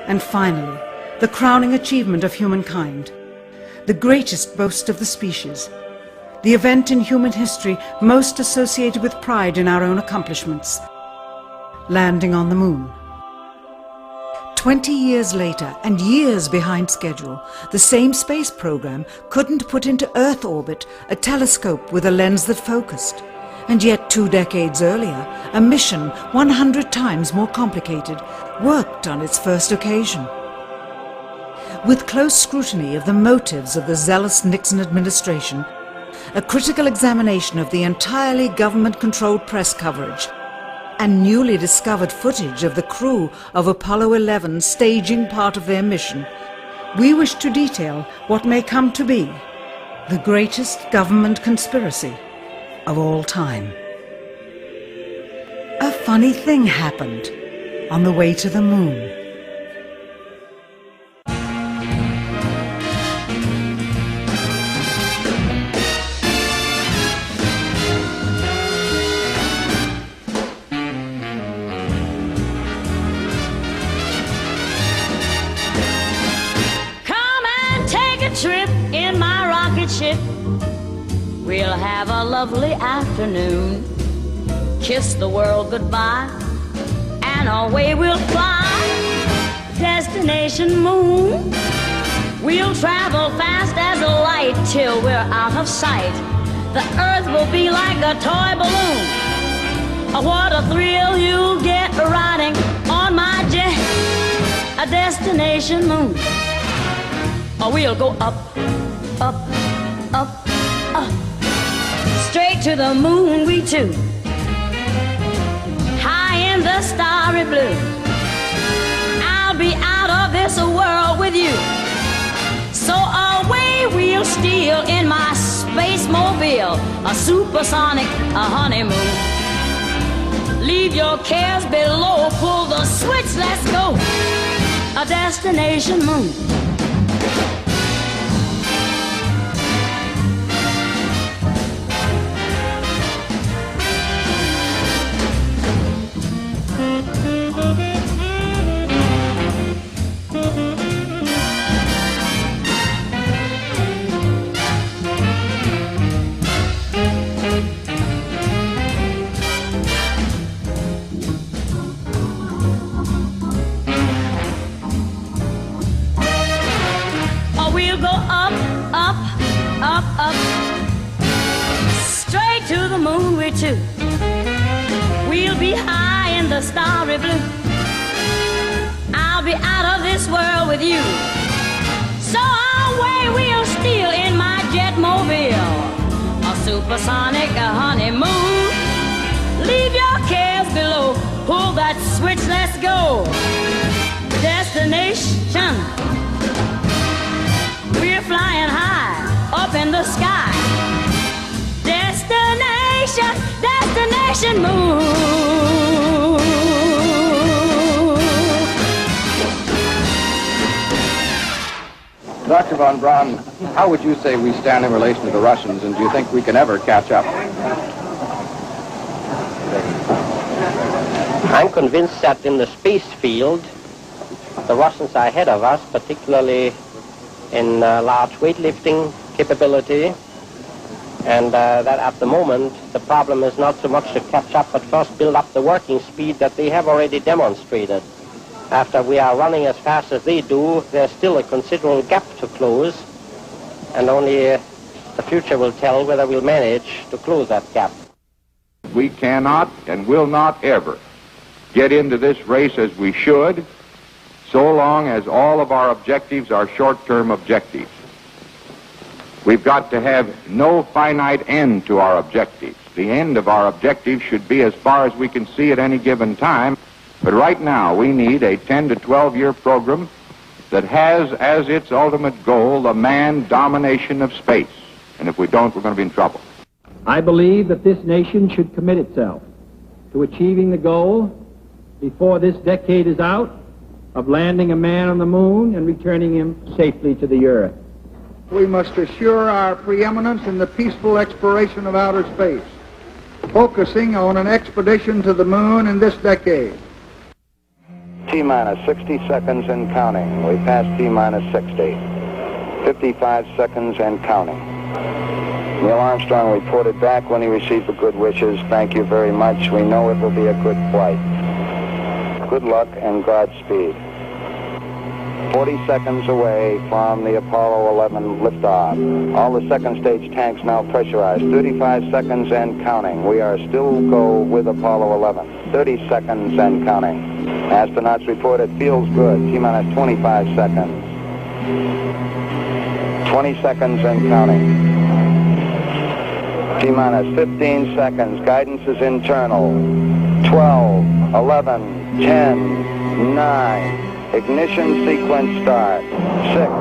And finally, the crowning achievement of humankind, the greatest boast of the species, the event in human history most associated with pride in our own accomplishments, landing on the moon. 20 years later, and years behind schedule, the same space program couldn't put into Earth orbit a telescope with a lens that focused. And yet 2 decades earlier, a mission 100 times more complicated worked on its first occasion. With close scrutiny of the motives of the zealous Nixon administration, a critical examination of the entirely government-controlled press coverage, and newly discovered footage of the crew of Apollo 11 staging part of their mission, we wish to detail what may come to be the greatest government conspiracy of all time. A funny thing happened on the way to the moon. Trip in my rocket ship. We'll have a lovely afternoon. Kiss the world goodbye, and away we'll fly. Destination moon. We'll travel fast as a light till we're out of sight. The earth will be like a toy balloon. Oh, what a thrill you'll get riding on my jet. A destination moon. Oh, we'll go up, up, up, up, straight to the moon we two, high in the starry blue. I'll be out of this world with you, so away we'll steal in my space mobile, a supersonic, a honeymoon. Leave your cares below, pull the switch, let's go, a destination moon. Up, straight to the moon we two. We'll be high in the starry blue. I'll be out of this world with you, so away we'll steal in my jet mobile, a supersonic, a honeymoon. Leave your cares below, pull that switch, let's go. Destination, we're flying high up in the sky. Destination, destination moon. Dr. von Braun, how would you say we stand in relation to the Russians, and do you think we can ever catch up? I'm convinced that in the space field, the Russians are ahead of us, particularly in large weightlifting capability, and that at the moment the problem is not so much to catch up, but first build up the working speed that they have already demonstrated. After we are running as fast as they do, there's still a considerable gap to close, and only the future will tell whether we'll manage to close that gap. We cannot and will not ever get into this race as we should, so long as all of our objectives are short-term objectives. We've got to have no finite end to our objectives. The end of our objectives should be as far as we can see at any given time. But right now, we need a 10 to 12-year program that has as its ultimate goal the manned domination of space. And if we don't, we're going to be in trouble. I believe that this nation should commit itself to achieving the goal before this decade is out of landing a man on the moon and returning him safely to the earth. We must assure our preeminence in the peaceful exploration of outer space, focusing on an expedition to the moon in this decade. T-minus 60 seconds and counting. We passed T-minus 60. 55 seconds and counting. Neil Armstrong reported back when he received the good wishes. Thank you very much. We know it will be a good flight. Good luck and Godspeed. 40 seconds away from the Apollo 11 liftoff. All the second stage tanks now pressurized. 35 seconds and counting. We are still go with Apollo 11. 30 seconds and counting. Astronauts report it feels good. T-minus 25 seconds. 20 seconds and counting. T-minus 15 seconds. Guidance is internal. 12, 11, 10, 9. Ignition sequence start. 6,